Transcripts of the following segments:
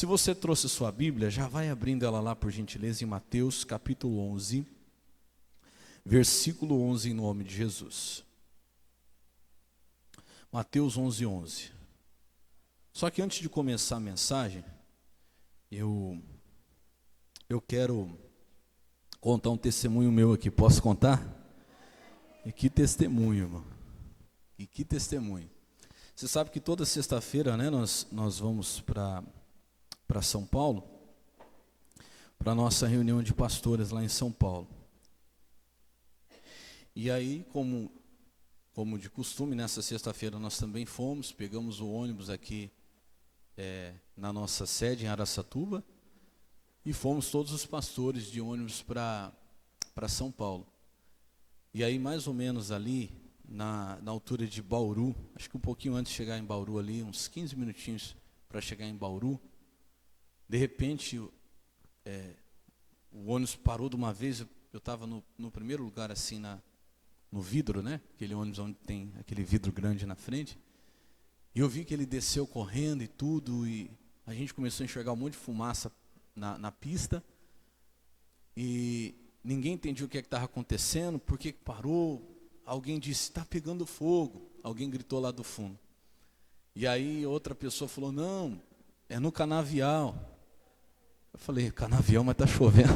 Se você trouxe sua Bíblia, já vai abrindo ela lá, por gentileza, em Mateus capítulo 11, versículo 11, em nome de Jesus. Mateus 11, 11. Só que antes de começar a mensagem, eu quero contar um testemunho meu aqui. Posso contar? E que testemunho, irmão. E que testemunho. Você sabe que toda sexta-feira, né, nós vamos para São Paulo, para a nossa reunião de pastores lá em São Paulo. E aí, como de costume, nessa sexta-feira nós também fomos, pegamos o ônibus aqui na nossa sede em Araçatuba, e fomos todos os pastores de ônibus para São Paulo. E aí, mais ou menos ali, na altura de Bauru, acho que um pouquinho antes de chegar em Bauru ali, uns 15 minutinhos para chegar em Bauru, de repente, o ônibus parou de uma vez. Eu estava no primeiro lugar, assim, no vidro, né? Aquele ônibus onde tem aquele vidro grande na frente. E eu vi que ele desceu correndo e tudo, e a gente começou a enxergar um monte de fumaça na pista. E ninguém entendia o que estava acontecendo, por que parou. Alguém disse, está pegando fogo. Alguém gritou lá do fundo. E aí outra pessoa falou, não, é no canavial. Eu falei, canavial, mas está chovendo.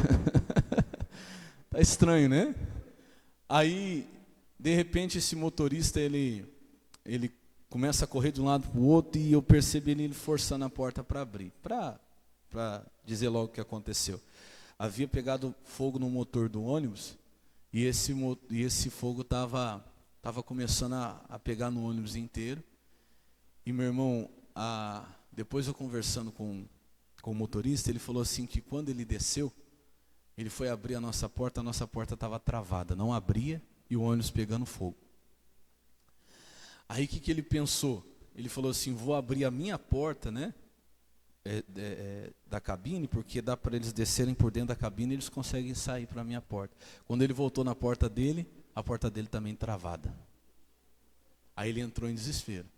Tá estranho, né? Aí, de repente, esse motorista, ele começa a correr de um lado para o outro, e eu percebi ele forçando a porta para abrir, para dizer logo o que aconteceu. Havia pegado fogo no motor do ônibus, e esse fogo estava começando a pegar no ônibus inteiro. E meu irmão, depois eu conversando com o motorista, ele falou assim que quando ele desceu, ele foi abrir a nossa porta estava travada, não abria, e o ônibus pegando fogo. Aí o que ele pensou? Ele falou assim, vou abrir a minha porta, né, da cabine, porque dá para eles descerem por dentro da cabine, eles conseguem sair para a minha porta. Quando ele voltou na porta dele, a porta dele também travada. Aí ele entrou em desespero.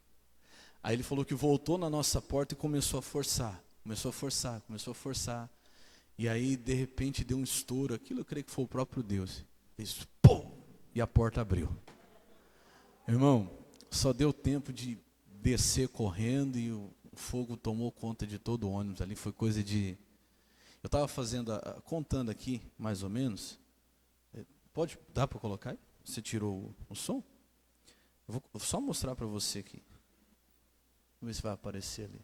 Aí ele falou que voltou na nossa porta e começou a forçar. Começou a forçar. E aí, de repente, deu um estouro. Aquilo eu creio que foi o próprio Deus. Fez pum! E a porta abriu. Irmão, só deu tempo de descer correndo e o fogo tomou conta de todo o ônibus ali. Foi coisa de... Eu estava contando aqui, mais ou menos. Dá para colocar aí? Você tirou o som? Eu vou só mostrar para você aqui. Vamos ver se vai aparecer ali.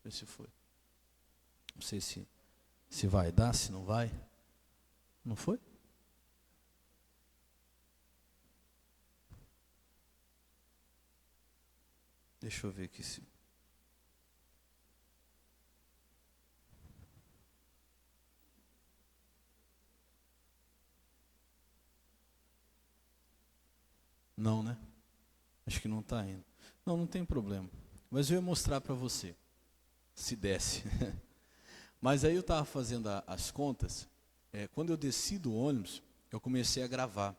Ver se foi. Não sei se vai dar, se não vai. Não foi? Deixa eu ver aqui se... Não, né? Acho que não está indo. Não tem problema. Mas eu ia mostrar para você, se desse. Mas aí eu estava fazendo as contas. Quando eu desci do ônibus, eu comecei a gravar.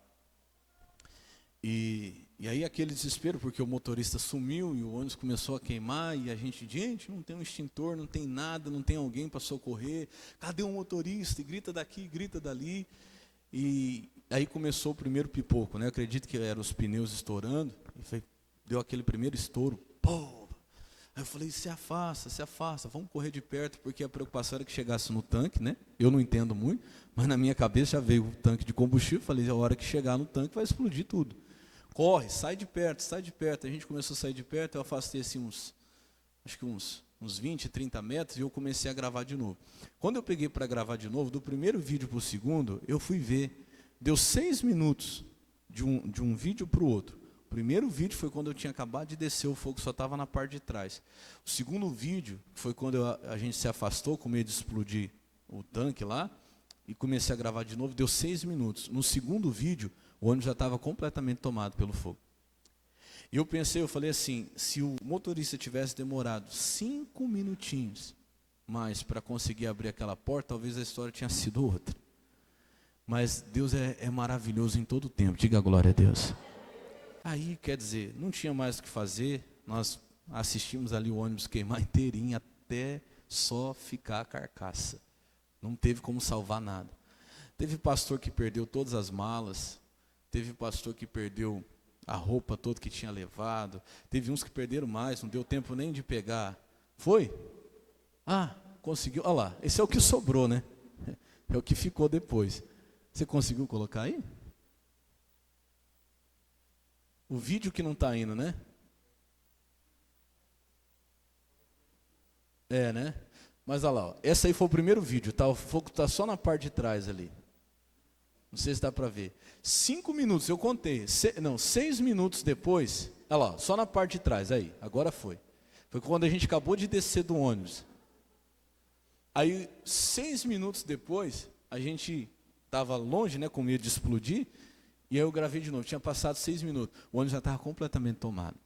E aí aquele desespero, porque o motorista sumiu e o ônibus começou a queimar, e a gente não tem um extintor, não tem nada, não tem alguém para socorrer. Cadê o motorista? E grita daqui, grita dali. E aí começou o primeiro pipoco, né? Eu acredito que eram os pneus estourando, e deu aquele primeiro estouro. Pô! Aí eu falei, se afasta, vamos correr de perto, porque a preocupação era que chegasse no tanque, né? Eu não entendo muito, mas na minha cabeça já veio o tanque de combustível. Falei, a hora que chegar no tanque vai explodir tudo. Corre, sai de perto. A gente começou a sair de perto, eu afastei assim uns 20, 30 metros, e eu comecei a gravar de novo. Quando eu peguei para gravar de novo, do primeiro vídeo para o segundo, eu fui ver, deu 6 minutos de um vídeo para o outro. O primeiro vídeo foi quando eu tinha acabado de descer, o fogo só estava na parte de trás. O segundo vídeo foi quando a gente se afastou, com medo de explodir o tanque lá, e comecei a gravar de novo, deu 6 minutos. No segundo vídeo, o ônibus já estava completamente tomado pelo fogo. E eu falei assim, se o motorista tivesse demorado 5 minutinhos mais para conseguir abrir aquela porta, talvez a história tinha sido outra. Mas Deus é maravilhoso em todo o tempo, diga glória a Deus. Aí, quer dizer, não tinha mais o que fazer, nós assistimos ali o ônibus queimar inteirinho até só ficar a carcaça. Não teve como salvar nada. Teve pastor que perdeu todas as malas, teve pastor que perdeu a roupa toda que tinha levado, teve uns que perderam mais, não deu tempo nem de pegar. Foi? Ah, conseguiu. Olha lá, esse é o que sobrou, né? É o que ficou depois. Você conseguiu colocar aí? O vídeo que não está indo, né? É, né? Mas olha lá, ó. Esse aí foi o primeiro vídeo, tá? O fogo está só na parte de trás ali. Não sei se dá para ver. 5 minutos, eu contei. 6 minutos depois, olha lá, só na parte de trás, aí, agora foi. Foi quando a gente acabou de descer do ônibus. Aí, 6 minutos depois, a gente estava longe, né, com medo de explodir, e aí eu gravei de novo. Tinha passado 6 minutos, o ônibus já estava completamente tomado.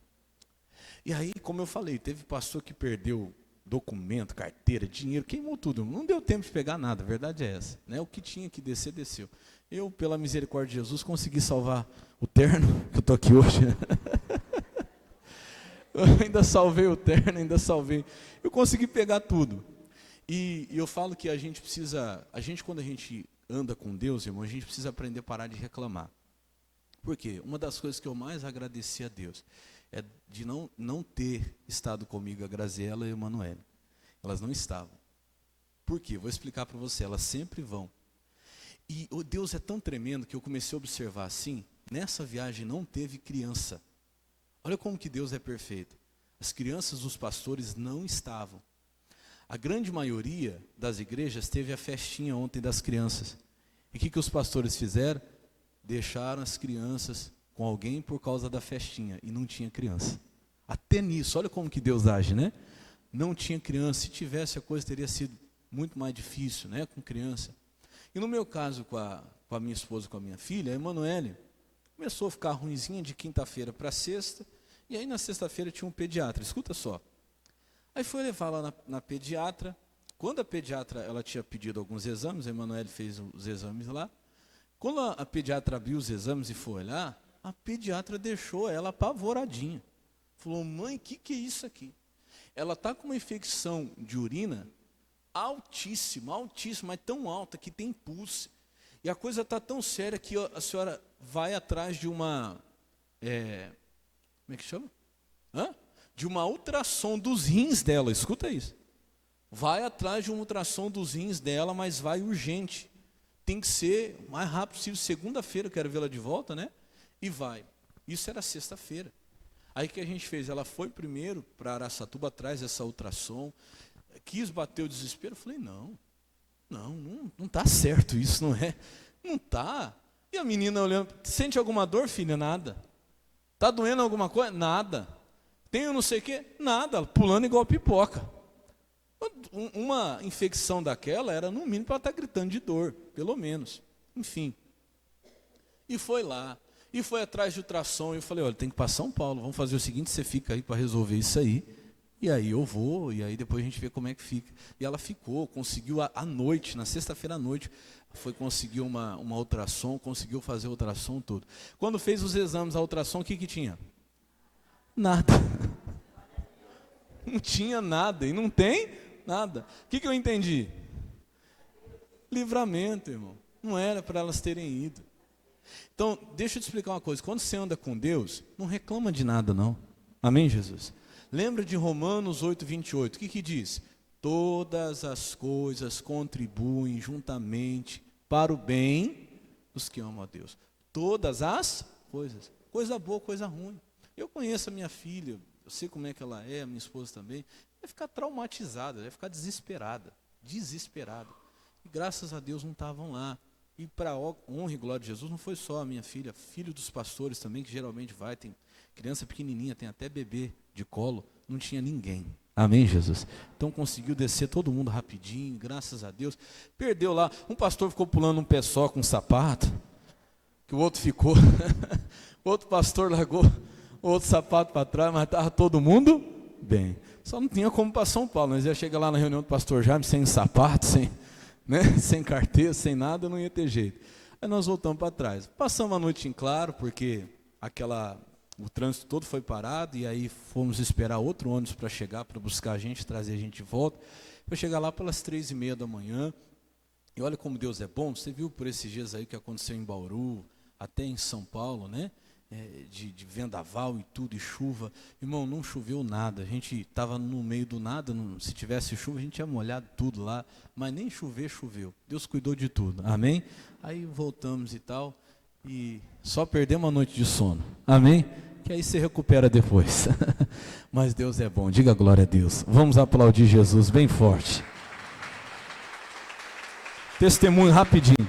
E aí, como eu falei, teve pastor que perdeu documento, carteira, dinheiro, queimou tudo. Não deu tempo de pegar nada, a verdade é essa, né? O que tinha que descer, desceu. Eu, pela misericórdia de Jesus, consegui salvar o terno, que eu estou aqui hoje. Eu ainda salvei o terno, ainda salvei. Eu consegui pegar tudo. E eu falo que a gente precisa, quando a gente anda com Deus, irmão, a gente precisa aprender a parar de reclamar. Por quê? Uma das coisas que eu mais agradeci a Deus é de não ter estado comigo a Graziela e a Emanuele. Elas não estavam. Por quê? Vou explicar para você, elas sempre vão. E o Deus é tão tremendo que eu comecei a observar assim, nessa viagem não teve criança. Olha como que Deus é perfeito. As crianças dos pastores não estavam. A grande maioria das igrejas teve a festinha ontem das crianças. E o que os pastores fizeram? Deixaram as crianças com alguém por causa da festinha, e não tinha criança. Até nisso, olha como que Deus age, né? Não tinha criança. Se tivesse, a coisa teria sido muito mais difícil, né, com criança. E no meu caso, com a minha esposa, com a minha filha, a Emanuele, começou a ficar ruinzinha de quinta-feira para sexta, e aí na sexta-feira tinha um pediatra, escuta só. Aí foi levar lá na pediatra. Quando a pediatra ela tinha pedido alguns exames, a Emanuele fez os exames lá. Quando a pediatra abriu os exames e foi olhar, a pediatra deixou ela apavoradinha. Falou, mãe, o que é isso aqui? Ela está com uma infecção de urina altíssima, altíssima, mas tão alta que tem pulse. E a coisa está tão séria que a senhora vai atrás de uma... como é que chama? De uma ultrassom dos rins dela, escuta isso. Vai atrás de uma ultrassom dos rins dela, mas vai urgente. Tem que ser o mais rápido possível. Segunda-feira eu quero vê-la de volta, né? E vai. Isso era sexta-feira. Aí o que a gente fez? Ela foi primeiro para Araçatuba atrás dessa ultrassom. Quis bater o desespero. Eu falei, não está certo isso, não é? Não está. E a menina olhando, sente alguma dor, filha? Nada. Está doendo alguma coisa? Nada. Tem não sei o quê? Nada. Pulando igual pipoca. Uma infecção daquela era no mínimo para ela estar gritando de dor, pelo menos. Enfim. E foi lá. E foi atrás de ultrassom. E eu falei, olha, tem que ir para São Paulo. Vamos fazer o seguinte, você fica aí para resolver isso aí. E aí eu vou, e aí depois a gente vê como é que fica. E ela ficou, conseguiu à noite, na sexta-feira à noite, conseguiu uma ultrassom, conseguiu fazer o ultrassom todo. Quando fez os exames, a ultrassom, o que tinha? Nada. Não tinha nada, e não tem nada. O que eu entendi? Livramento, irmão. Não era para elas terem ido. Então, deixa eu te explicar uma coisa. Quando você anda com Deus, não reclama de nada, não. Amém, Jesus? Lembra de Romanos 8:28, o que diz? Todas as coisas contribuem juntamente para o bem dos que amam a Deus. Todas as coisas. Coisa boa, coisa ruim. Eu conheço a minha filha, eu sei como é que ela é, a minha esposa também. Vai ficar traumatizada, vai ficar desesperada. E graças a Deus não estavam lá. E para honra e glória de Jesus, não foi só a minha filha, filho dos pastores também, que geralmente vai, tem criança pequenininha, tem até bebê de colo, não tinha ninguém. Amém, Jesus? Então conseguiu descer todo mundo rapidinho, graças a Deus. Perdeu lá, um pastor ficou pulando um pé só com um sapato, que o outro ficou, outro pastor largou o outro sapato para trás, mas estava todo mundo bem. Só não tinha como para São Paulo, nós ia chegar lá na reunião do pastor Jaime sem sapato, sem carteira, sem nada, não ia ter jeito. Aí nós voltamos para trás. Passamos a noite em claro, porque o trânsito todo foi parado, e aí fomos esperar outro ônibus para chegar, para buscar a gente, trazer a gente de volta. Foi chegar lá pelas 3:30 da manhã, e olha como Deus é bom. Você viu por esses dias aí que aconteceu em Bauru, até em São Paulo, né? De vendaval e tudo, e chuva. Irmão, não choveu nada, a gente estava no meio do nada, se tivesse chuva a gente tinha molhado tudo lá, mas nem chover, choveu. Deus cuidou de tudo, amém? Aí voltamos e tal, e só perdemos a noite de sono, amém? Que aí você recupera depois. Mas Deus é bom, diga glória a Deus. Vamos aplaudir Jesus bem forte. Testemunho rapidinho.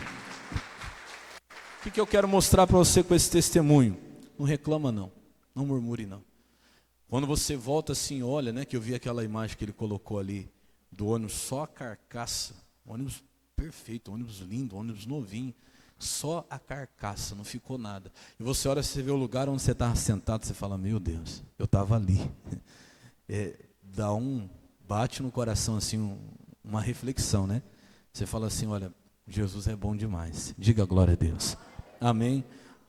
O que eu quero mostrar para você com esse testemunho? Não reclama não, não murmure não. Quando você volta assim, olha, né, que eu vi aquela imagem que ele colocou ali, do ônibus, só a carcaça, ônibus perfeito, ônibus lindo, ônibus novinho, só a carcaça, não ficou nada. E você olha, você vê o lugar onde você estava sentado, você fala, meu Deus, eu estava ali. Bate no coração assim, uma reflexão, né? Você fala assim, olha, Jesus é bom demais, diga glória a Deus, amém?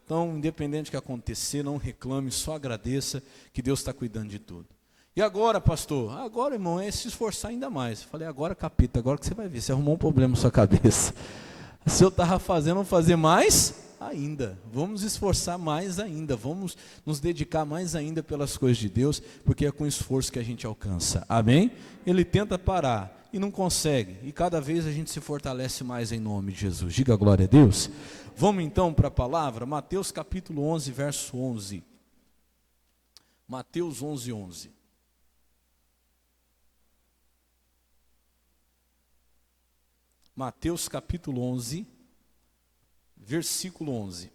Então, independente do que acontecer, não reclame, só agradeça que Deus está cuidando de tudo. E agora, pastor? Agora, irmão, é se esforçar ainda mais. Eu falei, agora, capita, agora que você vai ver, você arrumou um problema na sua cabeça. Se eu estava fazendo, vamos fazer mais ainda. Vamos esforçar mais ainda, vamos nos dedicar mais ainda pelas coisas de Deus, porque é com esforço que a gente alcança, amém? Ele tenta parar e não consegue, e cada vez a gente se fortalece mais em nome de Jesus, diga glória a Deus. Vamos então para a palavra, Mateus capítulo 11, verso 11. Mateus 11, 11. Mateus capítulo 11, versículo 11.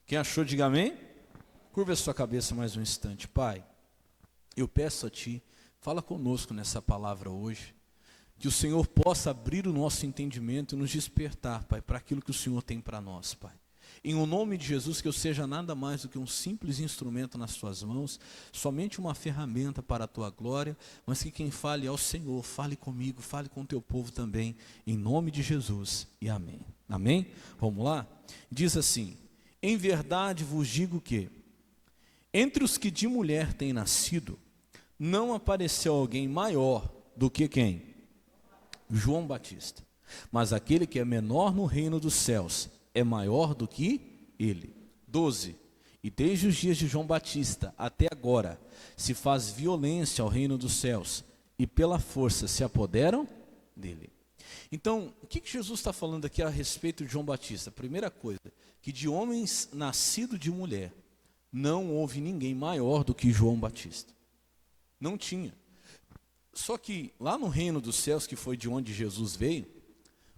Quem achou, diga amém. Curva a sua cabeça mais um instante. Pai, eu peço a Ti, fala conosco nessa palavra hoje, que o Senhor possa abrir o nosso entendimento e nos despertar, Pai, para aquilo que o Senhor tem para nós, Pai. Em o nome de Jesus, que eu seja nada mais do que um simples instrumento nas Tuas mãos, somente uma ferramenta para a Tua glória, mas que quem fale é o Senhor, fale comigo, fale com o Teu povo também, em nome de Jesus, e amém. Amém? Vamos lá? Diz assim, em verdade vos digo que, entre os que de mulher têm nascido, não apareceu alguém maior do que quem? João Batista. Mas aquele que é menor no reino dos céus é maior do que ele. 12. E desde os dias de João Batista até agora se faz violência ao reino dos céus, e pela força se apoderam dele. Então, o que Jesus está falando aqui a respeito de João Batista? Primeira coisa, que de homens nascidos de mulher, não houve ninguém maior do que João Batista. Não tinha. Só que lá no reino dos céus, que foi de onde Jesus veio,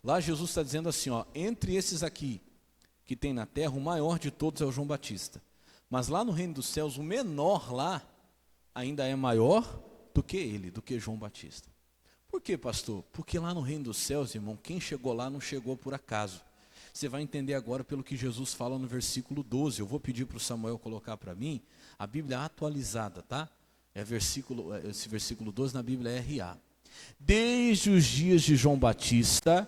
lá Jesus está dizendo assim, ó, entre esses aqui que tem na terra, o maior de todos é o João Batista. Mas lá no reino dos céus, o menor lá ainda é maior do que ele, do que João Batista. Por quê, pastor? Porque lá no reino dos céus, irmão, quem chegou lá não chegou por acaso. Você vai entender agora pelo que Jesus fala no versículo 12. Eu vou pedir para o Samuel colocar para mim a Bíblia atualizada, tá? Esse versículo 12 na Bíblia é RA. Desde os dias de João Batista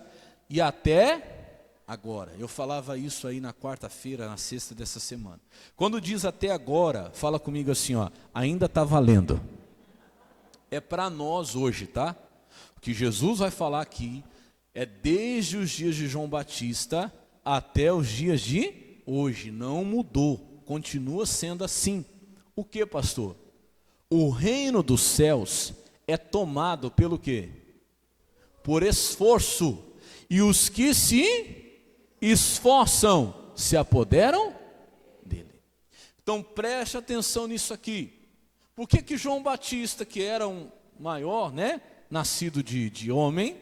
e até agora. Eu falava isso aí na quarta-feira, na sexta dessa semana. Quando diz até agora, fala comigo assim, ó, ainda está valendo. É para nós hoje, tá? O que Jesus vai falar aqui é desde os dias de João Batista até os dias de hoje. Não mudou, continua sendo assim. O que, pastor? O reino dos céus é tomado pelo quê? Por esforço. E os que se esforçam se apoderam dele. Então preste atenção nisso aqui. Por que João Batista, que era um maior, né, nascido de homem,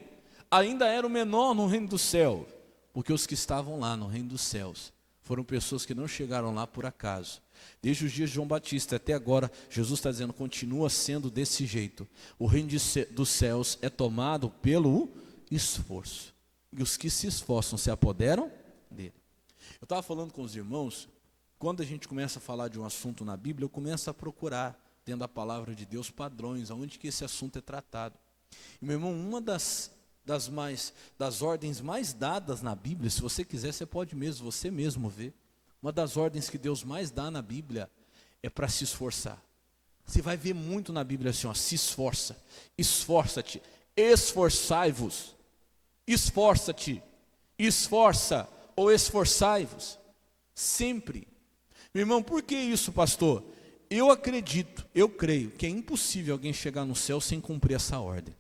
ainda era o menor no reino do céu? Porque os que estavam lá no reino dos céus foram pessoas que não chegaram lá por acaso. Desde os dias de João Batista até agora, Jesus está dizendo, continua sendo desse jeito. O reino dos céus é tomado pelo esforço. E os que se esforçam se apoderam dele. Eu estava falando com os irmãos, quando a gente começa a falar de um assunto na Bíblia, eu começo a procurar, dentro da palavra de Deus, padrões, onde que esse assunto é tratado. E, meu irmão, uma das das ordens mais dadas na Bíblia, se você quiser, você mesmo ver. Uma das ordens que Deus mais dá na Bíblia é para se esforçar. Você vai ver muito na Bíblia assim, ó, se esforça, esforça-te, esforçai-vos, esforça-te, esforça ou esforçai-vos, sempre. Meu irmão, por que isso, pastor? Eu creio que é impossível alguém chegar no céu sem cumprir essa ordem.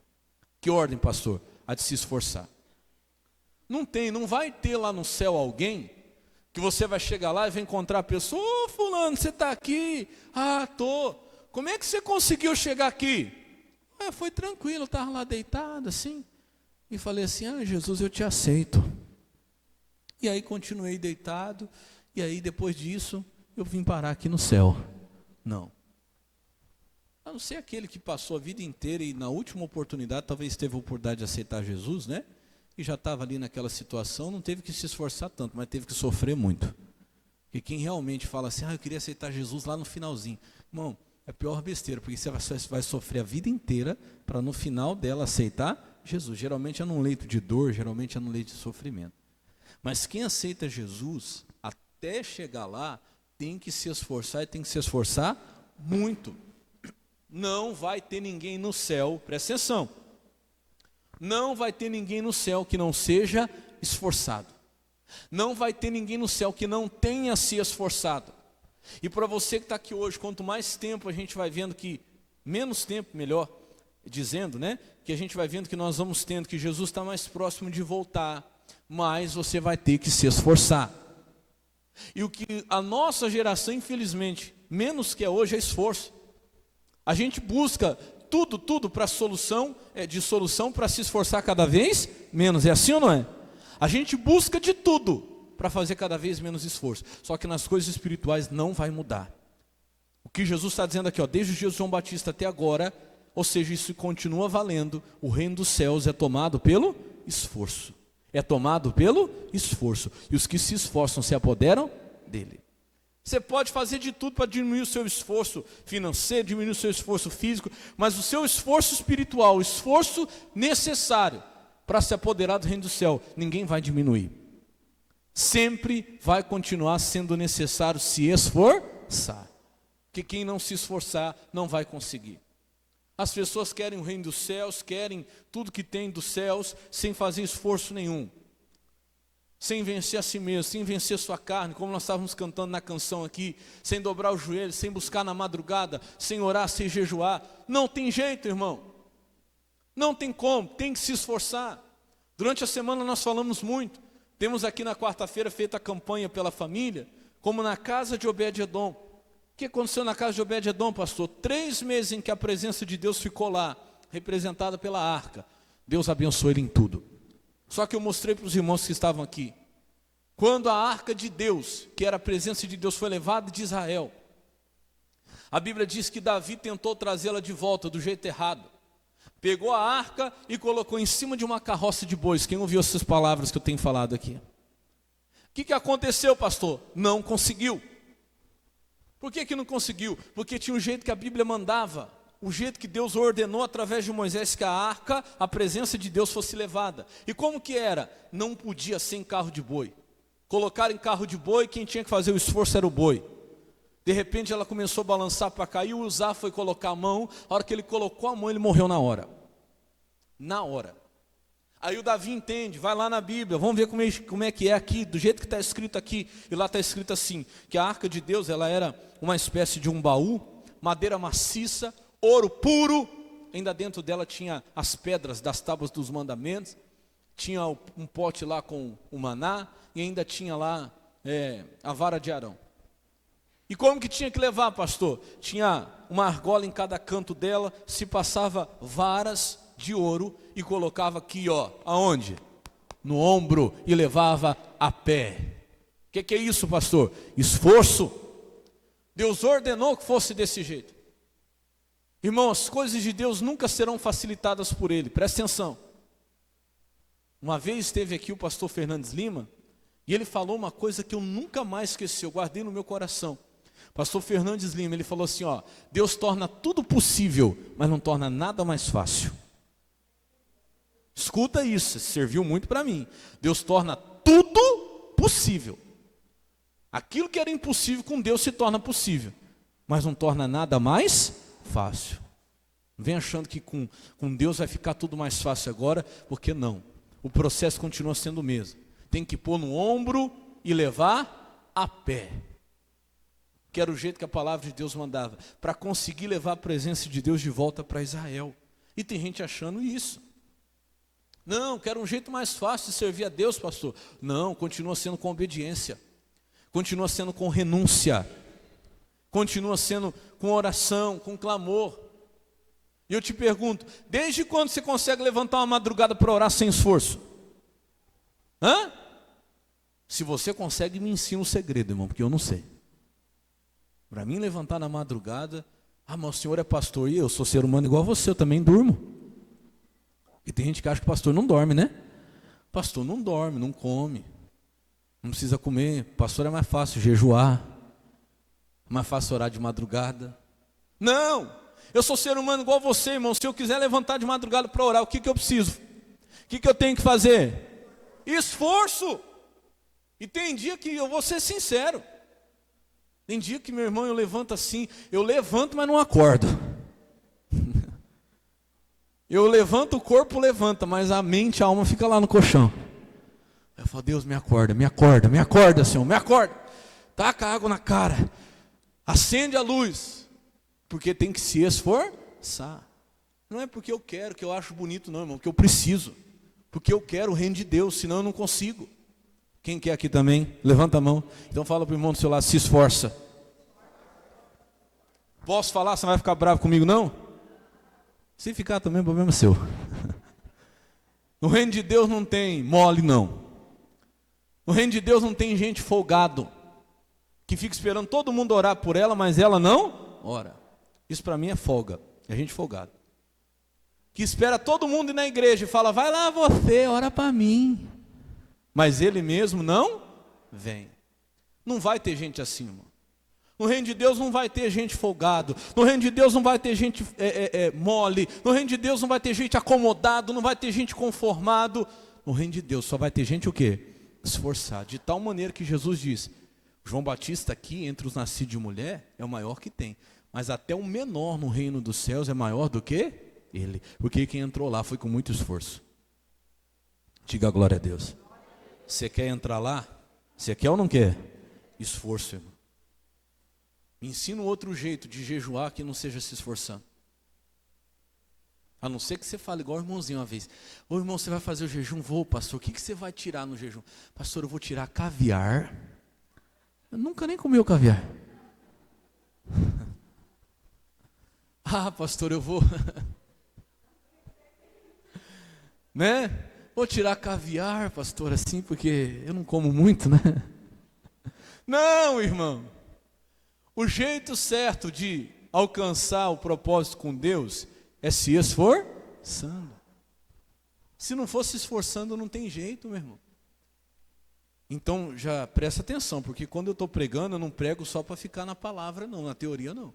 Que ordem, pastor? A de se esforçar. Não vai ter lá no céu alguém que você vai chegar lá e vai encontrar a pessoa, ô fulano, você está aqui? Ah, tô. Como é que você conseguiu chegar aqui? Foi tranquilo, eu estava lá deitado assim, e falei assim, Jesus, eu te aceito. E aí continuei deitado, e aí depois disso, eu vim parar aqui no céu. Não. A não ser aquele que passou a vida inteira e na última oportunidade, talvez teve a oportunidade de aceitar Jesus, né? E já estava ali naquela situação, não teve que se esforçar tanto, mas teve que sofrer muito. E quem realmente fala assim, eu queria aceitar Jesus lá no finalzinho. Irmão, é a pior besteira, porque você vai sofrer a vida inteira para no final dela aceitar Jesus. Geralmente é num leito de dor, geralmente é num leito de sofrimento. Mas quem aceita Jesus, até chegar lá, tem que se esforçar e tem que se esforçar muito. Não vai ter ninguém no céu, presta atenção, não vai ter ninguém no céu que não seja esforçado. Não vai ter ninguém no céu que não tenha se esforçado. E para você que está aqui hoje, quanto mais tempo a gente vai vendo que, menos tempo, melhor dizendo, né? Que a gente vai vendo que nós vamos tendo, que Jesus está mais próximo de voltar, mais você vai ter que se esforçar. E o que a nossa geração, infelizmente, menos quer hoje é esforço. A gente busca tudo para solução para se esforçar cada vez menos. É assim ou não é? A gente busca de tudo para fazer cada vez menos esforço. Só que nas coisas espirituais não vai mudar. O que Jesus está dizendo aqui, desde os dias de João Batista até agora, ou seja, isso continua valendo. O reino dos céus é tomado pelo esforço. É tomado pelo esforço. E os que se esforçam se apoderam dele. Você pode fazer de tudo para diminuir o seu esforço financeiro, diminuir o seu esforço físico, mas o seu esforço espiritual, o esforço necessário para se apoderar do reino do céu, ninguém vai diminuir. Sempre vai continuar sendo necessário se esforçar. Porque quem não se esforçar não vai conseguir. As pessoas querem o reino dos céus, querem tudo que tem dos céus, sem fazer esforço nenhum. Sem vencer a si mesmo, sem vencer sua carne, como nós estávamos cantando na canção aqui, sem dobrar os joelhos, sem buscar na madrugada, sem orar, sem jejuar. Não tem jeito, irmão. Não tem como, tem que se esforçar. Durante a semana nós falamos muito. Temos aqui na quarta-feira feito a campanha pela família, como na casa de Obed-Edom. O que aconteceu na casa de Obed-Edom, pastor? 3 meses em que a presença de Deus ficou lá, representada pela arca. Deus abençoou ele em tudo. Só que eu mostrei para os irmãos que estavam aqui. Quando a arca de Deus, que era a presença de Deus, foi levada de Israel, a Bíblia diz que Davi tentou trazê-la de volta do jeito errado. Pegou a arca e colocou em cima de uma carroça de bois. Quem ouviu essas palavras que eu tenho falado aqui? O que aconteceu, pastor? Não conseguiu. Por que não conseguiu? Porque tinha um jeito que a Bíblia mandava. O jeito que Deus ordenou através de Moisés que a arca, a presença de Deus fosse levada. E como que era? Não podia ser em carro de boi. Colocaram em carro de boi, quem tinha que fazer o esforço era o boi. De repente ela começou a balançar para cair, o Uzá foi colocar a mão, a hora que ele colocou a mão, ele morreu na hora. Na hora. Aí o Davi entende, vai lá na Bíblia, vamos ver como é que é aqui, do jeito que está escrito aqui. E lá está escrito assim, que a arca de Deus, ela era uma espécie de um baú, madeira maciça, ouro puro, ainda dentro dela tinha as pedras das tábuas dos mandamentos, tinha um pote lá com o maná, e ainda tinha lá a vara de Arão. E como que tinha que levar, pastor? Tinha uma argola em cada canto dela, se passava varas de ouro e colocava aqui, aonde? No ombro, e levava a pé. O que é isso, pastor? Esforço. Deus ordenou que fosse desse jeito. Irmão, as coisas de Deus nunca serão facilitadas por Ele, presta atenção. Uma vez esteve aqui o pastor Fernandes Lima, e ele falou uma coisa que eu nunca mais esqueci, eu guardei no meu coração. Pastor Fernandes Lima, ele falou assim, Deus torna tudo possível, mas não torna nada mais fácil. Escuta isso, serviu muito para mim. Deus torna tudo possível. Aquilo que era impossível com Deus se torna possível, mas não torna nada mais fácil. Não vem achando que com Deus vai ficar tudo mais fácil agora, porque não. O processo continua sendo o mesmo. Tem que pôr no ombro e levar a pé. Que era o jeito que a palavra de Deus mandava, para conseguir levar a presença de Deus de volta para Israel. E tem gente achando isso. Não, quero um jeito mais fácil de servir a Deus, pastor. Não, continua sendo com obediência. Continua sendo com renúncia. Continua sendo com oração, com clamor. E eu te pergunto, desde quando você consegue levantar uma madrugada para orar sem esforço? Hã? Se você consegue, me ensina um segredo, irmão, porque eu não sei. Para mim levantar na madrugada, mas o senhor é pastor e eu sou ser humano igual a você, eu também durmo. E tem gente que acha que o pastor não dorme, né? Pastor não dorme, não come, não precisa comer. Pastor é mais fácil jejuar, é mais fácil orar de madrugada. Não, eu sou ser humano igual a você, irmão. Se eu quiser levantar de madrugada para orar, o que eu preciso? O que eu tenho que fazer? Esforço. E tem dia que eu vou ser sincero. Tem dia que, meu irmão, eu levanto assim, eu levanto, mas não acordo. Eu levanto, o corpo levanta, mas a mente, a alma fica lá no colchão. Eu falo, Deus, me acorda, me acorda, me acorda, Senhor, me acorda. Taca água na cara, acende a luz, porque tem que se esforçar. Não é porque eu quero, que eu acho bonito não, irmão, porque eu preciso. Porque eu quero o reino de Deus, senão eu não consigo. Quem quer aqui também? Levanta a mão. Então fala para o irmão do seu lado, se esforça. Posso falar? Você não vai ficar bravo comigo não? Se ficar também, o problema é seu. No reino de Deus não tem mole não. No reino de Deus não tem gente folgado, que fica esperando todo mundo orar por ela, mas ela não ora. Isso para mim é folga, é gente folgada. Que espera todo mundo ir na igreja e fala, vai lá você, ora para mim. Mas ele mesmo não vem. Não vai ter gente assim, irmão. No reino de Deus não vai ter gente folgado. No reino de Deus não vai ter gente mole. No reino de Deus não vai ter gente acomodado. Não vai ter gente conformado. No reino de Deus só vai ter gente o quê? Esforçado. De tal maneira que Jesus diz, João Batista aqui, entre os nascidos de mulher, é o maior que tem. Mas até o menor no reino dos céus é maior do que ele. Porque quem entrou lá foi com muito esforço. Diga a glória a Deus. Você quer entrar lá? Você quer ou não quer? Esforço, irmão. Me ensina um outro jeito de jejuar que não seja se esforçando. A não ser que você fale igual o irmãozinho uma vez. Ô irmão, você vai fazer o jejum? Vou, pastor. O que você vai tirar no jejum? Pastor, eu vou tirar caviar. Eu nunca nem comi o caviar. Ah, pastor, eu vou... né? Vou tirar caviar, pastor, assim, porque eu não como muito, né? Não, irmão. O jeito certo de alcançar o propósito com Deus é se esforçando. Se não for se esforçando, não tem jeito, meu irmão. Então, já presta atenção, porque quando eu estou pregando, eu não prego só para ficar na palavra, não, na teoria, não.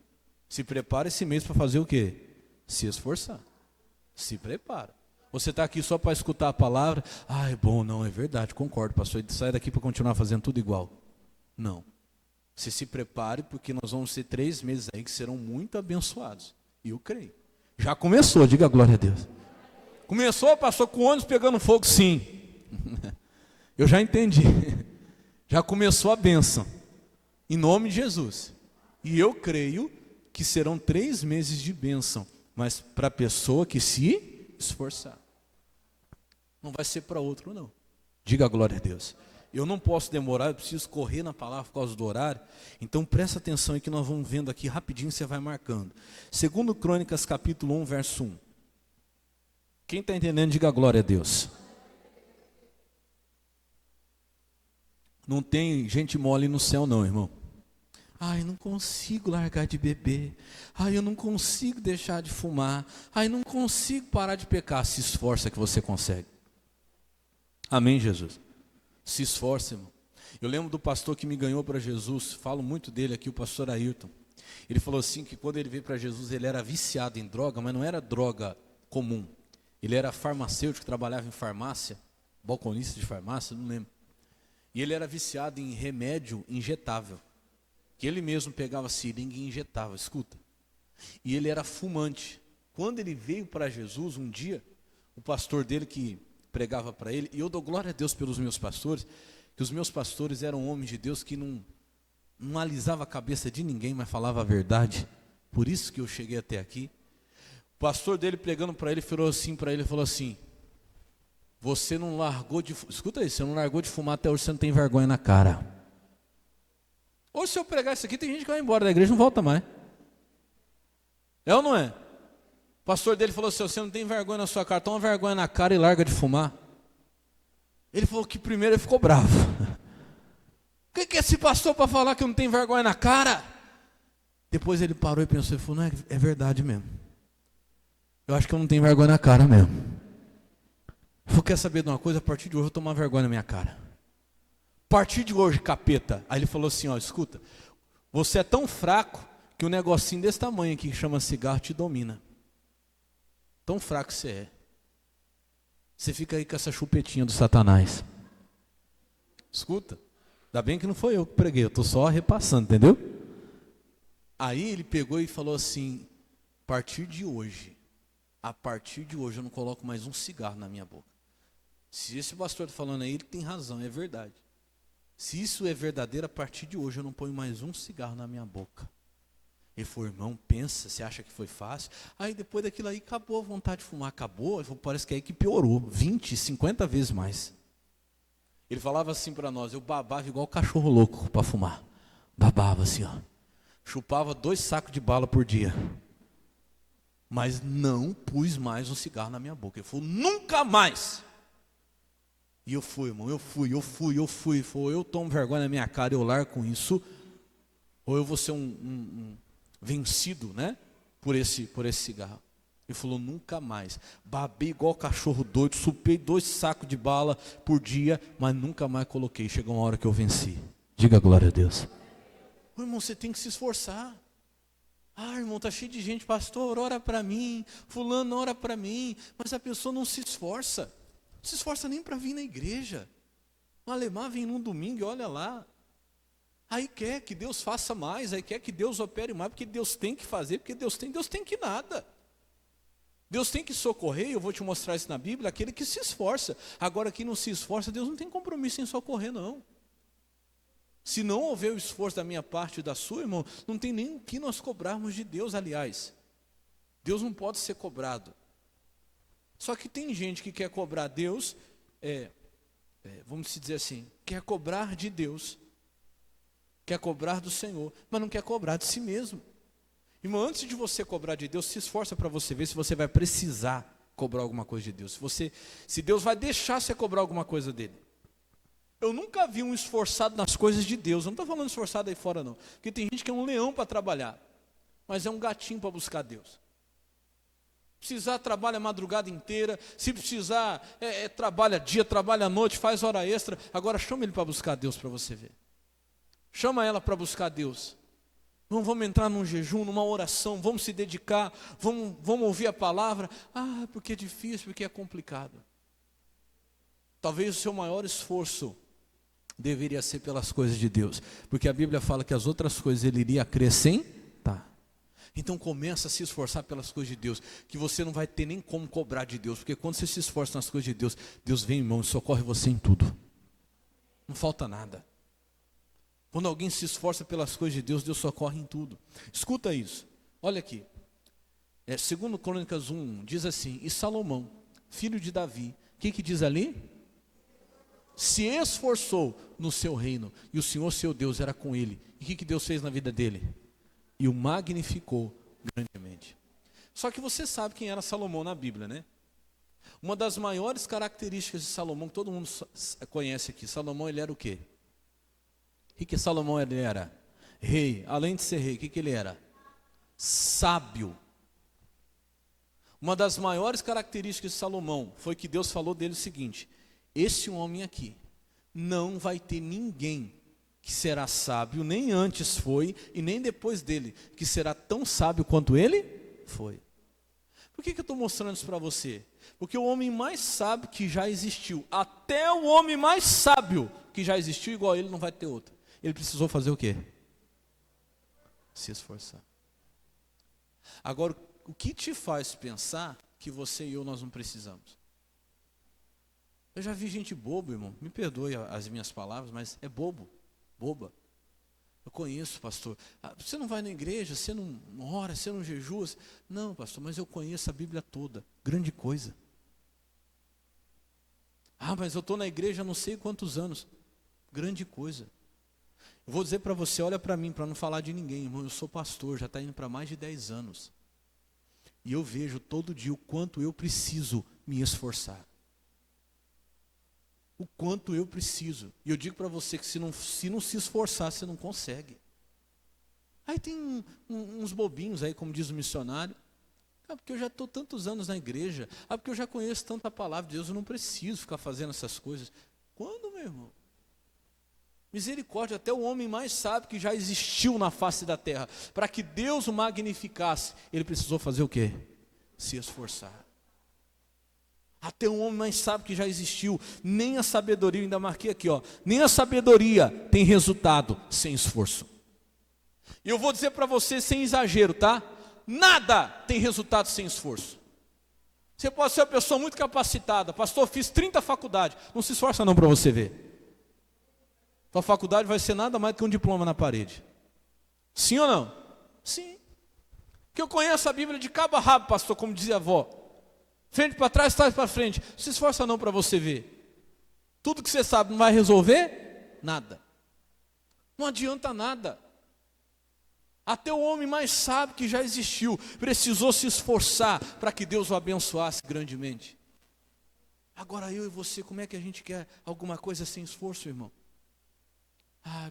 Se prepara esse mês para fazer o quê? Se esforçar. Se prepara. Você está aqui só para escutar a palavra? Ah, é bom, não, é verdade, concordo, pastor. Sai daqui para continuar fazendo tudo igual. Não. Você se prepare, porque nós vamos ter 3 meses aí que serão muito abençoados. E eu creio. Já começou, diga glória a Deus. Começou, pastor, com o ônibus pegando fogo? Sim. Eu já entendi. Já começou a bênção. Em nome de Jesus. E eu creio que serão 3 meses de bênção. Mas para a pessoa que se esforçar. Não vai ser para outro, não. Diga glória a Deus. Eu não posso demorar, eu preciso correr na palavra por causa do horário. Então presta atenção aí que nós vamos vendo aqui rapidinho, você vai marcando. 2 Crônicas capítulo 1, verso 1. Quem está entendendo, diga glória a Deus. Não tem gente mole no céu não, irmão. Ai, não consigo largar de beber. Ai, eu não consigo deixar de fumar. Ai, não consigo parar de pecar. Se esforça que você consegue. Amém, Jesus? Se esforça, irmão. Eu lembro do pastor que me ganhou para Jesus. Falo muito dele aqui, o pastor Ayrton. Ele falou assim que quando ele veio para Jesus, ele era viciado em droga, mas não era droga comum. Ele era farmacêutico, trabalhava em farmácia, balconista de farmácia, não lembro. E ele era viciado em remédio injetável, que ele mesmo pegava seringa e injetava, escuta. E ele era fumante. Quando ele veio para Jesus um dia, o pastor dele que pregava para ele, e eu dou glória a Deus pelos meus pastores, que os meus pastores eram homens de Deus que não alisava a cabeça de ninguém, mas falava a verdade. Por isso que eu cheguei até aqui. O pastor dele pregando para ele, falou assim, você não largou de... Escuta isso, você não largou de fumar até hoje, você não tem vergonha na cara. Hoje se eu pregar isso aqui, tem gente que vai embora da igreja e não volta mais. É ou não é? O pastor dele falou assim, você não tem vergonha na sua cara, toma vergonha na cara e larga de fumar. Ele falou que primeiro ele ficou bravo. O que é esse pastor para falar que eu não tenho vergonha na cara? Depois ele parou e pensou, ele falou, não, é verdade mesmo. Eu acho que eu não tenho vergonha na cara mesmo. Ele falou, quer saber de uma coisa? A partir de hoje eu vou tomar vergonha na minha cara. A partir de hoje, capeta. Aí ele falou assim, ó, escuta, você é tão fraco que um negocinho desse tamanho aqui que chama cigarro te domina. Tão fraco você é. Você fica aí com essa chupetinha do Satanás. Escuta, ainda bem que não foi eu que preguei, eu estou só repassando, entendeu? Aí ele pegou e falou assim, a partir de hoje eu não coloco mais um cigarro na minha boca. Se esse pastor está falando aí, ele tem razão, é verdade. Se isso é verdadeiro, a partir de hoje eu não ponho mais um cigarro na minha boca. Ele falou, irmão, pensa, você acha que foi fácil? Aí depois daquilo aí, acabou a vontade de fumar, acabou. Ele falou, parece que é aí que piorou, 20, 50 vezes mais. Ele falava assim para nós, eu babava igual cachorro louco para fumar. Babava assim, ó. Chupava 2 sacos de bala por dia. Mas não pus mais um cigarro na minha boca. Ele falou, nunca mais. E eu fui, irmão, eu fui. Ele falou, eu tomo vergonha na minha cara, eu largo com isso. Ou eu vou ser vencido, né? Por esse cigarro. Ele falou, nunca mais. Babei igual cachorro doido, chupei 2 sacos de bala por dia, mas nunca mais coloquei. Chegou uma hora que eu venci. Diga glória a Deus. Ô, irmão, você tem que se esforçar. Ah, irmão, está cheio de gente, pastor, ora para mim, fulano, ora para mim. Mas a pessoa não se esforça. Não se esforça nem para vir na igreja. O alemão vem num domingo e olha lá. Aí quer que Deus faça mais, aí quer que Deus opere mais, porque Deus tem que fazer, porque Deus tem que nada. Deus tem que socorrer, eu vou te mostrar isso na Bíblia, aquele que se esforça. Agora, quem não se esforça, Deus não tem compromisso em socorrer, não. Se não houver o esforço da minha parte e da sua, irmão, não tem nem o que nós cobrarmos de Deus, aliás. Deus não pode ser cobrado. Só que tem gente que quer cobrar Deus, vamos dizer assim, quer cobrar de Deus, quer cobrar do Senhor, mas não quer cobrar de si mesmo. Irmão, antes de você cobrar de Deus, se esforça para você ver se você vai precisar cobrar alguma coisa de Deus. Se Deus vai deixar você cobrar alguma coisa dele. Eu nunca vi um esforçado nas coisas de Deus. Eu não estou falando esforçado aí fora não. Porque tem gente que é um leão para trabalhar, mas é um gatinho para buscar Deus. Precisar, trabalha a madrugada inteira. Se precisar, trabalha dia, trabalha à noite, faz hora extra. Agora chama ele para buscar Deus para você ver. Chama ela para buscar Deus. Não vamos entrar num jejum, numa oração, vamos se dedicar, vamos ouvir a palavra. Ah, porque é difícil, porque é complicado. Talvez o seu maior esforço deveria ser pelas coisas de Deus, porque a Bíblia fala que as outras coisas ele iria acrescentar. Então começa a se esforçar pelas coisas de Deus, que você não vai ter nem como cobrar de Deus, porque quando você se esforça nas coisas de Deus, Deus vem, irmão, e socorre você em tudo. Não falta nada. Quando alguém se esforça pelas coisas de Deus, Deus socorre em tudo. Escuta isso, olha aqui. 2 Crônicas 1 diz assim, e Salomão, filho de Davi, o que diz ali? Se esforçou no seu reino, e o Senhor seu Deus era com ele. E o que Deus fez na vida dele? E o magnificou grandemente. Só que você sabe quem era Salomão na Bíblia, né? Uma das maiores características de Salomão, que todo mundo conhece aqui, Salomão ele era o quê? O que Salomão ele era? Rei. Além de ser rei, o que ele era? Sábio. Uma das maiores características de Salomão foi que Deus falou dele o seguinte: esse homem aqui não vai ter ninguém que será sábio, nem antes foi e nem depois dele, que será tão sábio quanto ele foi. Por que eu estou mostrando isso para você? Porque o homem mais sábio que já existiu, até o homem mais sábio que já existiu, igual a ele, não vai ter outro. Ele precisou fazer o quê? Se esforçar. Agora, o que te faz pensar que você e eu nós não precisamos? Eu já vi gente boba, irmão, me perdoe as minhas palavras, mas é bobo, boba. Eu conheço, pastor. Você não vai na igreja, você não ora, você não jejua. Não, pastor, mas eu conheço a Bíblia toda. Grande coisa. Mas eu estou na igreja há não sei quantos anos. Grande coisa. Eu vou dizer para você, olha para mim, para não falar de ninguém, irmão. Eu sou pastor, já está indo para mais de 10 anos. E eu vejo todo dia o quanto eu preciso me esforçar. O quanto eu preciso. E eu digo para você que se não se esforçar, você não consegue. Aí tem uns bobinhos aí, como diz o missionário. Porque eu já estou tantos anos na igreja. Porque eu já conheço tanta palavra de Deus, eu não preciso ficar fazendo essas coisas. Quando, meu irmão? Misericórdia, até o homem mais sábio que já existiu na face da terra, para que Deus o magnificasse, ele precisou fazer o quê? Se esforçar. Até um homem mais sábio que já existiu, nem a sabedoria, ainda marquei aqui, nem a sabedoria tem resultado sem esforço. E eu vou dizer para você sem exagero, tá? Nada tem resultado sem esforço. Você pode ser uma pessoa muito capacitada, pastor, fiz 30 faculdades, não se esforça não para você ver. Sua faculdade vai ser nada mais do que um diploma na parede. Sim ou não? Sim. Que eu conheço a Bíblia de cabo a rabo, pastor, como dizia a avó. Frente para trás, trás para frente. Não se esforça não para você ver. Tudo que você sabe não vai resolver? Nada. Não adianta nada. Até o homem mais sábio que já existiu precisou se esforçar para que Deus o abençoasse grandemente. Agora eu e você, como é que a gente quer alguma coisa sem esforço, irmão?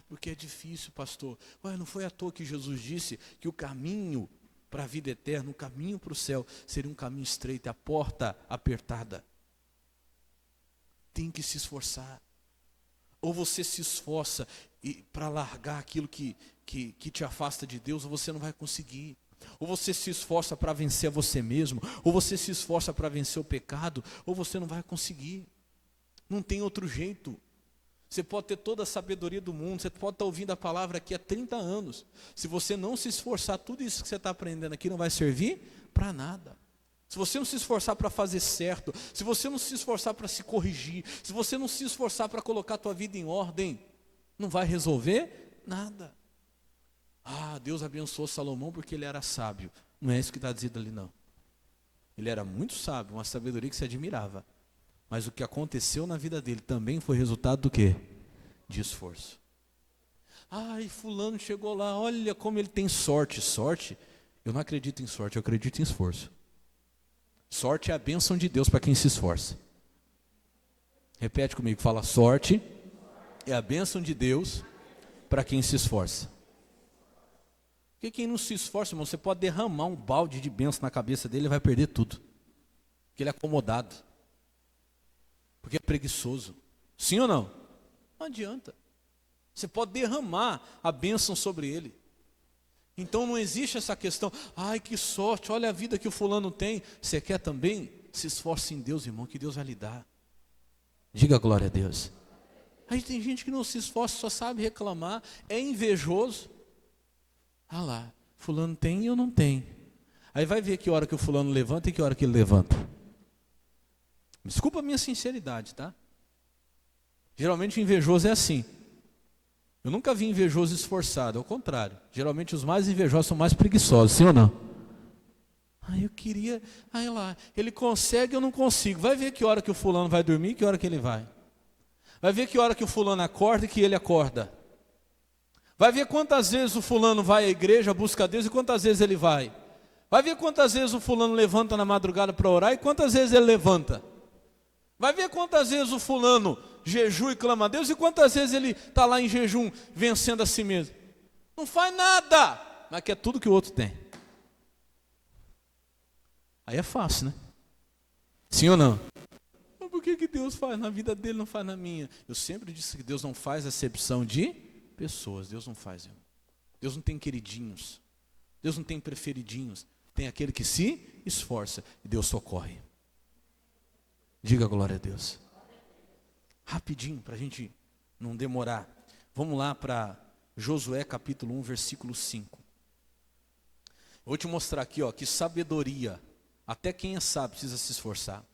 Porque é difícil, pastor. Não foi à toa que Jesus disse que o caminho para a vida eterna, o caminho para o céu, seria um caminho estreito, a porta apertada. Tem que se esforçar. Ou você se esforça para largar aquilo que te afasta de Deus, ou você não vai conseguir. Ou você se esforça para vencer a você mesmo, ou você se esforça para vencer o pecado, ou você não vai conseguir. Não tem outro jeito. Você pode ter toda a sabedoria do mundo, você pode estar ouvindo a palavra aqui há 30 anos. Se você não se esforçar, tudo isso que você está aprendendo aqui não vai servir para nada. Se você não se esforçar para fazer certo, se você não se esforçar para se corrigir, se você não se esforçar para colocar a tua vida em ordem, não vai resolver nada. Deus abençoou Salomão porque ele era sábio. Não é isso que está dizendo ali, não. Ele era muito sábio, uma sabedoria que se admirava. Mas o que aconteceu na vida dele também foi resultado do quê? De esforço. Fulano chegou lá, olha como ele tem sorte. Sorte? Eu não acredito em sorte, eu acredito em esforço. Sorte é a bênção de Deus para quem se esforça. Repete comigo, fala, sorte é a bênção de Deus para quem se esforça. Porque quem não se esforça, irmão, você pode derramar um balde de bênção na cabeça dele e vai perder tudo. Porque ele é acomodado. Porque é preguiçoso. Sim ou não? Não adianta. Você pode derramar a bênção sobre ele. Então não existe essa questão, que sorte, olha a vida que o fulano tem. Você quer também? Se esforce em Deus, irmão, que Deus vai lhe dar. Diga glória a Deus. Aí tem gente que não se esforça, só sabe reclamar, é invejoso. Fulano tem e eu não tenho. Aí vai ver que hora que o fulano levanta e que hora que ele levanta. Desculpa a minha sinceridade, tá? Geralmente o invejoso é assim. Eu nunca vi invejoso esforçado, ao contrário. Geralmente os mais invejosos são mais preguiçosos, sim ou não? Eu queria, ele consegue, eu não consigo. Vai ver que hora que o fulano vai dormir e que hora que ele vai. Vai ver que hora que o fulano acorda e que ele acorda. Vai ver quantas vezes o fulano vai à igreja, busca a Deus e quantas vezes ele vai. Vai ver quantas vezes o fulano levanta na madrugada para orar e quantas vezes ele levanta. Vai ver quantas vezes o fulano jejua e clama a Deus e quantas vezes ele está lá em jejum vencendo a si mesmo. Não faz nada, mas quer tudo que o outro tem. Aí é fácil, né? Sim ou não? Mas por que Deus faz na vida dele, não faz na minha? Eu sempre disse que Deus não faz acepção de pessoas. Deus não faz, irmão. Deus não tem queridinhos. Deus não tem preferidinhos. Tem aquele que se esforça e Deus socorre. Diga glória a Deus. Rapidinho, para a gente não demorar. Vamos lá para Josué capítulo 1, versículo 5. Vou te mostrar aqui, ó, que sabedoria. Até quem é sábio precisa se esforçar.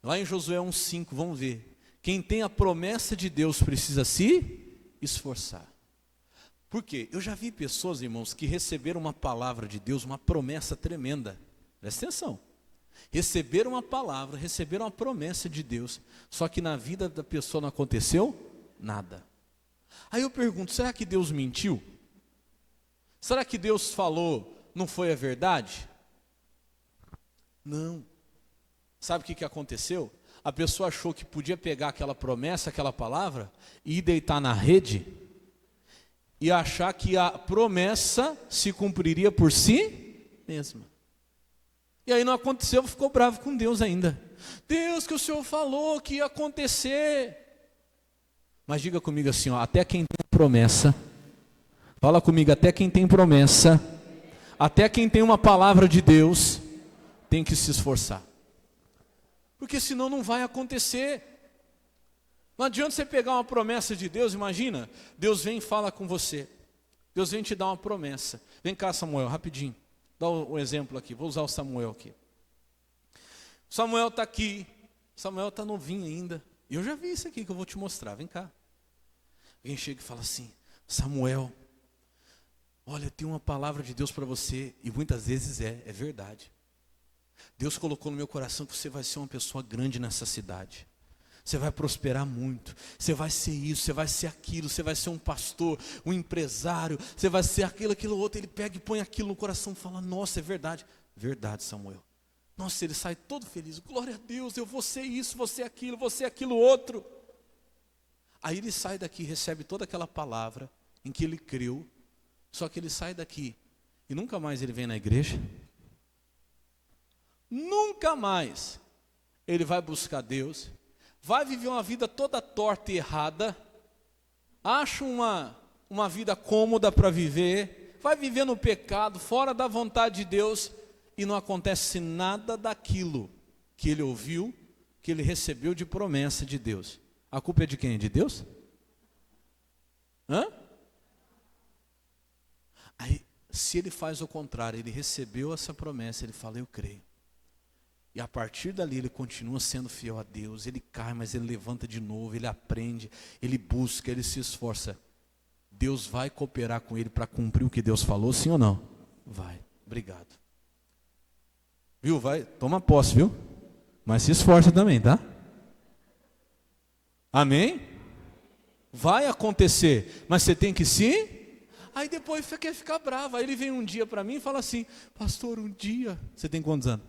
Lá em Josué 1,5, vamos ver. Quem tem a promessa de Deus precisa se esforçar. Por quê? Eu já vi pessoas, irmãos, que receberam uma palavra de Deus, uma promessa tremenda. Presta atenção. Receberam uma palavra, receberam uma promessa de Deus, só que na vida da pessoa não aconteceu nada. Aí eu pergunto, será que Deus mentiu? Será que Deus falou, não foi a verdade? Não. Sabe o que aconteceu? A pessoa achou que podia pegar aquela promessa, aquela palavra, e ir deitar na rede, e achar que a promessa se cumpriria por si mesma. E aí não aconteceu, ficou bravo com Deus ainda. Deus, que o Senhor falou que ia acontecer. Mas diga comigo assim, ó, até quem tem promessa, fala comigo, até quem tem promessa, até quem tem uma palavra de Deus, tem que se esforçar. Porque senão não vai acontecer. Não adianta você pegar uma promessa de Deus, imagina, Deus vem e fala com você. Deus vem te dar uma promessa. Vem cá, Samuel, rapidinho. Dá um exemplo aqui, vou usar o Samuel aqui. Samuel está aqui, Samuel está novinho ainda. E eu já vi isso aqui que eu vou te mostrar, vem cá. Alguém chega e fala assim, Samuel, olha, tem uma palavra de Deus para você. E muitas vezes é verdade. Deus colocou no meu coração que você vai ser uma pessoa grande nessa cidade. Você vai prosperar muito, você vai ser isso, você vai ser aquilo, você vai ser um pastor, um empresário, você vai ser aquilo outro. Ele pega e põe aquilo no coração e fala, nossa, é verdade. Verdade, Samuel. Nossa, ele sai todo feliz, glória a Deus, eu vou ser isso, vou ser aquilo outro. Aí ele sai daqui, recebe toda aquela palavra em que ele creu, só que ele sai daqui e nunca mais ele vem na igreja. Nunca mais ele vai buscar Deus. Vai viver uma vida toda torta e errada, acha uma vida cômoda para viver, vai viver no pecado, fora da vontade de Deus, e não acontece nada daquilo que ele ouviu, que ele recebeu de promessa de Deus. A culpa é de quem? De Deus? Aí, se ele faz o contrário, ele recebeu essa promessa, ele fala, eu creio. E a partir dali ele continua sendo fiel a Deus, ele cai, mas ele levanta de novo, ele aprende, ele busca, ele se esforça. Deus vai cooperar com ele para cumprir o que Deus falou, sim ou não? Vai, obrigado. Viu, vai, toma posse, viu? Mas se esforça também, tá? Amém? Vai acontecer, mas você tem que se... Aí depois você quer ficar bravo, aí ele vem um dia para mim e fala assim, pastor, um dia... Você tem quantos anos?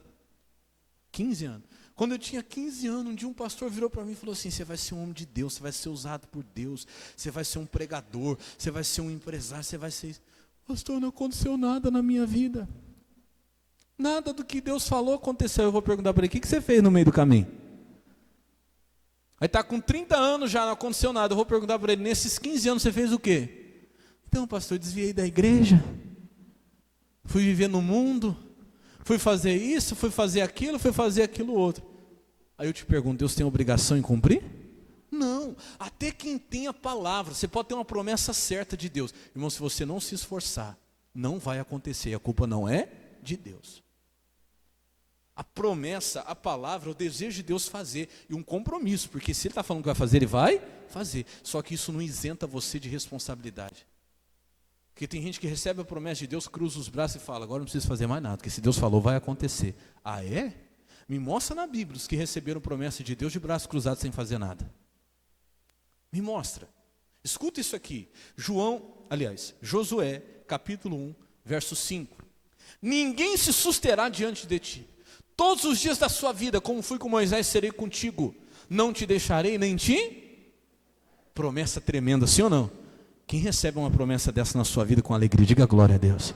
15 anos. Quando eu tinha 15 anos, um dia um pastor virou para mim e falou assim, você vai ser um homem de Deus, você vai ser usado por Deus, você vai ser um pregador, você vai ser um empresário, você vai ser... Pastor, não aconteceu nada na minha vida. Nada do que Deus falou aconteceu. Eu vou perguntar para ele, o que você fez no meio do caminho? Aí está com 30 anos já, não aconteceu nada. Eu vou perguntar para ele, nesses 15 anos você fez o quê? Então, pastor, eu desviei da igreja, fui viver no mundo, fui fazer isso, fui fazer aquilo outro. Aí eu te pergunto, Deus tem obrigação em cumprir? Não, até quem tem a palavra, você pode ter uma promessa certa de Deus. Irmão, se você não se esforçar, não vai acontecer, a culpa não é de Deus. A promessa, a palavra, o desejo de Deus fazer, e um compromisso, porque se Ele está falando que vai fazer, Ele vai fazer. Só que isso não isenta você de responsabilidade. Porque tem gente que recebe a promessa de Deus, cruza os braços e fala, agora não preciso fazer mais nada, porque se Deus falou, vai acontecer. Ah, é? Me mostra na Bíblia os que receberam promessa de Deus de braços cruzados sem fazer nada. Me mostra. Escuta isso aqui. Josué, capítulo 1, verso 5. Ninguém se susterá diante de ti. Todos os dias da sua vida, como fui com Moisés, serei contigo. Não te deixarei nem ti. Promessa tremenda, sim ou não? Quem recebe uma promessa dessa na sua vida com alegria, diga glória a Deus.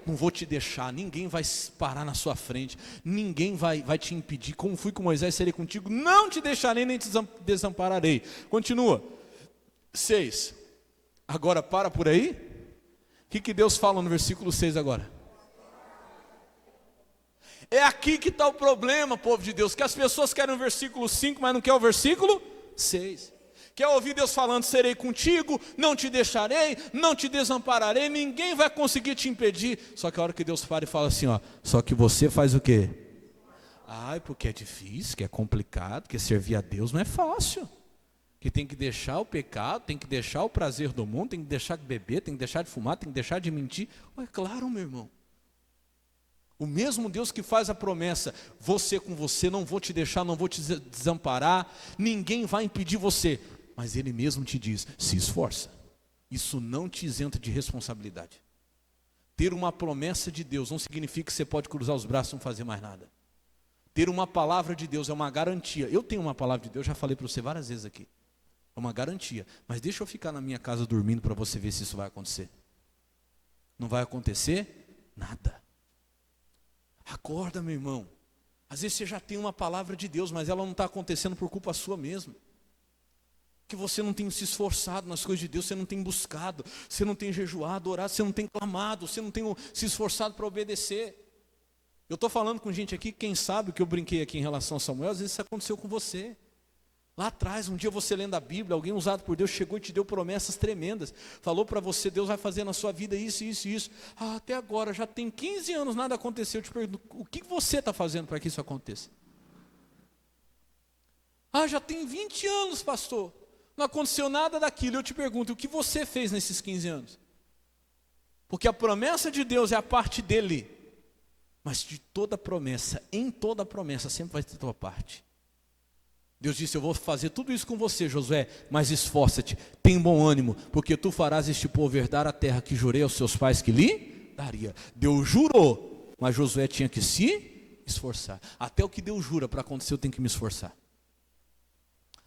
Não vou te deixar, ninguém vai parar na sua frente, ninguém vai te impedir. Como fui com Moisés, serei contigo, não te deixarei nem te desampararei. Continua. 6. Agora para por aí. O que Deus fala no versículo 6 agora? É aqui que está o problema, povo de Deus, que as pessoas querem o versículo 5, mas não querem o versículo 6. Quer ouvir Deus falando, serei contigo, não te deixarei, não te desampararei, ninguém vai conseguir te impedir. Só que a hora que Deus para e fala assim, ó, só que você faz o quê? Ai, porque é difícil, que é complicado, que servir a Deus não é fácil. Que tem que deixar o pecado, tem que deixar o prazer do mundo, tem que deixar de beber, tem que deixar de fumar, tem que deixar de mentir. É claro, meu irmão. O mesmo Deus que faz a promessa, você com você, não vou te deixar, não vou te desamparar, ninguém vai impedir você. Mas Ele mesmo te diz, se esforça. Isso não te isenta de responsabilidade. Ter uma promessa de Deus não significa que você pode cruzar os braços e não fazer mais nada. Ter uma palavra de Deus é uma garantia. Eu tenho uma palavra de Deus, já falei para você várias vezes aqui. É uma garantia. Mas deixa eu ficar na minha casa dormindo para você ver se isso vai acontecer. Não vai acontecer nada. Acorda, meu irmão. Às vezes você já tem uma palavra de Deus, mas ela não está acontecendo por culpa sua mesmo. Que você não tem se esforçado nas coisas de Deus, você não tem buscado, você não tem jejuado, orado, você não tem clamado, você não tem se esforçado para obedecer. Eu estou falando com gente aqui, quem sabe o que eu brinquei aqui em relação a Samuel, às vezes isso aconteceu com você. Lá atrás, um dia você lendo a Bíblia, alguém usado por Deus chegou e te deu promessas tremendas. Falou para você, Deus vai fazer na sua vida isso, isso e isso. Até agora, já tem 15 anos, nada aconteceu. Eu te pergunto, o que você está fazendo para que isso aconteça? Já tem 20 anos, pastor. Não aconteceu nada daquilo. Eu te pergunto, o que você fez nesses 15 anos? Porque a promessa de Deus é a parte dele. Mas de toda promessa, em toda promessa, sempre vai ter tua parte. Deus disse, eu vou fazer tudo isso com você, Josué, mas esforça-te, tem bom ânimo, porque tu farás este povo herdar a terra que jurei aos seus pais que lhe daria. Deus jurou, mas Josué tinha que se esforçar. Até o que Deus jura para acontecer, eu tenho que me esforçar.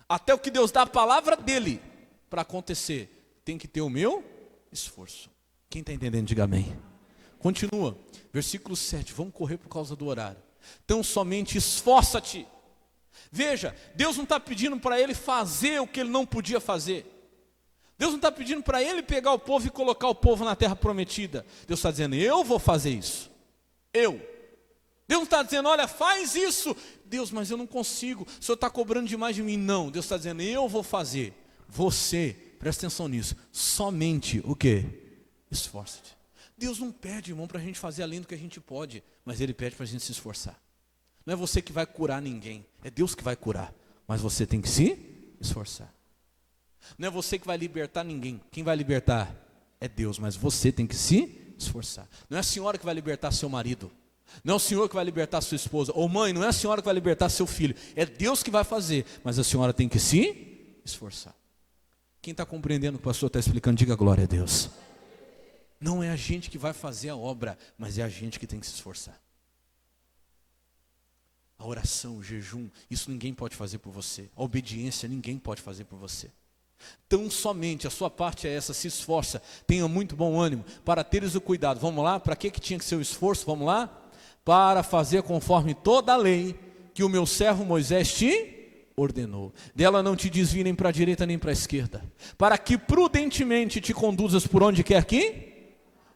Até o que Deus dá a palavra dele para acontecer, tem que ter o meu esforço. Quem está entendendo, diga amém. Continua, versículo 7, vamos correr por causa do horário. Então somente esforça-te. Veja, Deus não está pedindo para ele fazer o que ele não podia fazer. Deus não está pedindo para ele pegar o povo e colocar o povo na terra prometida. Deus está dizendo, eu vou fazer isso. Deus não está dizendo, olha, faz isso. Deus, mas eu não consigo, o Senhor está cobrando demais de mim. Não, Deus está dizendo, eu vou fazer. Você, presta atenção nisso, somente o quê? Esforça-te. Deus não pede, irmão, para a gente fazer além do que a gente pode, mas Ele pede para a gente se esforçar. Não é você que vai curar ninguém, é Deus que vai curar, mas você tem que se esforçar. Não é você que vai libertar ninguém, quem vai libertar é Deus, mas você tem que se esforçar. Não é a senhora que vai libertar seu marido, não é o senhor que vai libertar sua esposa, ou mãe, não é a senhora que vai libertar seu filho, é Deus que vai fazer, mas a senhora tem que se esforçar. Quem está compreendendo o que o pastor está explicando, diga glória a Deus. Não é a gente que vai fazer a obra, mas é a gente que tem que se esforçar. A oração, o jejum, isso ninguém pode fazer por você. A obediência, ninguém pode fazer por você. Tão somente a sua parte é essa, se esforça, tenha muito bom ânimo, para teres o cuidado. Vamos lá, para que tinha que ser o esforço? Vamos lá? Para fazer conforme toda a lei que o meu servo Moisés te ordenou. Dela não te desvie nem para a direita nem para a esquerda, para que prudentemente te conduzas por onde quer que...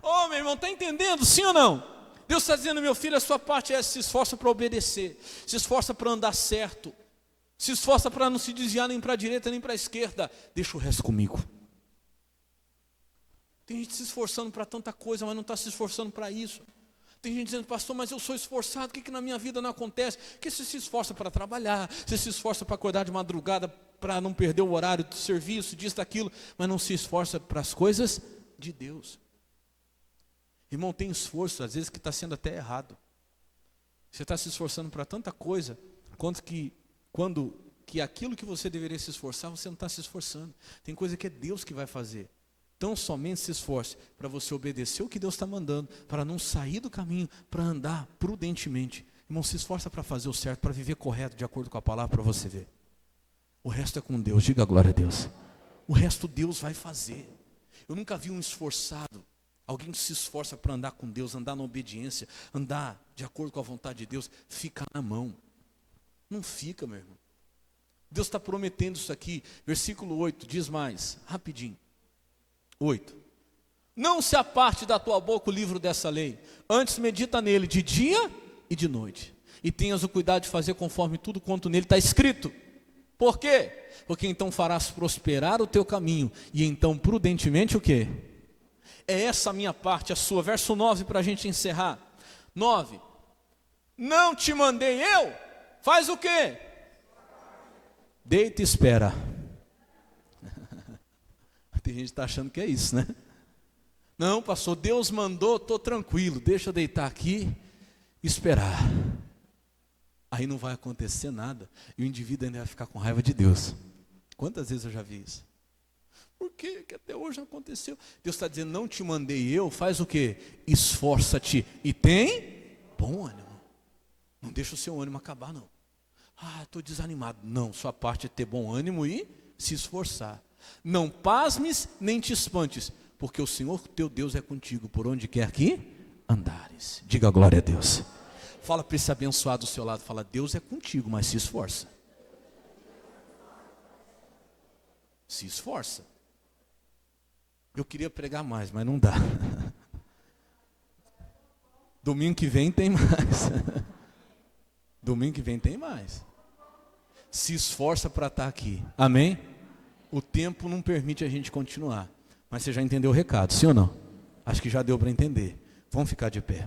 meu irmão, está entendendo, sim ou não? Deus está dizendo, meu filho, a sua parte é se esforça para obedecer, se esforça para andar certo, se esforça para não se desviar nem para a direita nem para a esquerda, deixa o resto comigo. Tem gente se esforçando para tanta coisa, mas não está se esforçando para isso. Tem gente dizendo, pastor, mas eu sou esforçado, o que na minha vida não acontece? Porque você se esforça para trabalhar, você se esforça para acordar de madrugada, para não perder o horário do serviço, disso, daquilo, mas não se esforça para as coisas de Deus. Irmão, tem esforço, às vezes que está sendo até errado. Você está se esforçando para tanta coisa, quando aquilo que você deveria se esforçar, você não está se esforçando. Tem coisa que é Deus que vai fazer. Então somente se esforce para você obedecer o que Deus está mandando, para não sair do caminho, para andar prudentemente. Irmão, se esforça para fazer o certo, para viver correto, de acordo com a palavra, para você ver. O resto é com Deus, diga glória a Deus. O resto Deus vai fazer. Eu nunca vi um esforçado, alguém que se esforça para andar com Deus, andar na obediência, andar de acordo com a vontade de Deus, ficar na mão. Não fica, meu irmão. Deus está prometendo isso aqui. Versículo 8, diz mais, rapidinho. 8. Não se aparte da tua boca o livro dessa lei. Antes medita nele de dia e de noite. E tenhas o cuidado de fazer conforme tudo quanto nele está escrito. Por quê? Porque então farás prosperar o teu caminho, e então prudentemente o quê? É essa a minha parte, a sua. Verso 9 para a gente encerrar. 9. Não te mandei eu? Faz o quê? Deita e espera. Tem gente que está achando que é isso, né? Não, pastor, Deus mandou, estou tranquilo, deixa eu deitar aqui e esperar. Aí não vai acontecer nada, e o indivíduo ainda vai ficar com raiva de Deus. Quantas vezes eu já vi isso? Por quê? Que até hoje não aconteceu. Deus está dizendo, não te mandei eu, faz o quê? Esforça-te e tem bom ânimo. Não deixa o seu ânimo acabar, não. Ah, estou desanimado. Não, sua parte é ter bom ânimo e se esforçar. Não pasmes nem te espantes, porque o Senhor teu Deus é contigo, por onde quer que andares. Diga glória a Deus. Fala para esse abençoado do seu lado, fala, Deus é contigo, mas se esforça. Se esforça. Eu queria pregar mais, mas não dá. Domingo que vem tem mais. Domingo que vem tem mais. Se esforça para estar aqui. Amém? O tempo não permite a gente continuar. Mas você já entendeu o recado, sim ou não? Acho que já deu para entender. Vamos ficar de pé.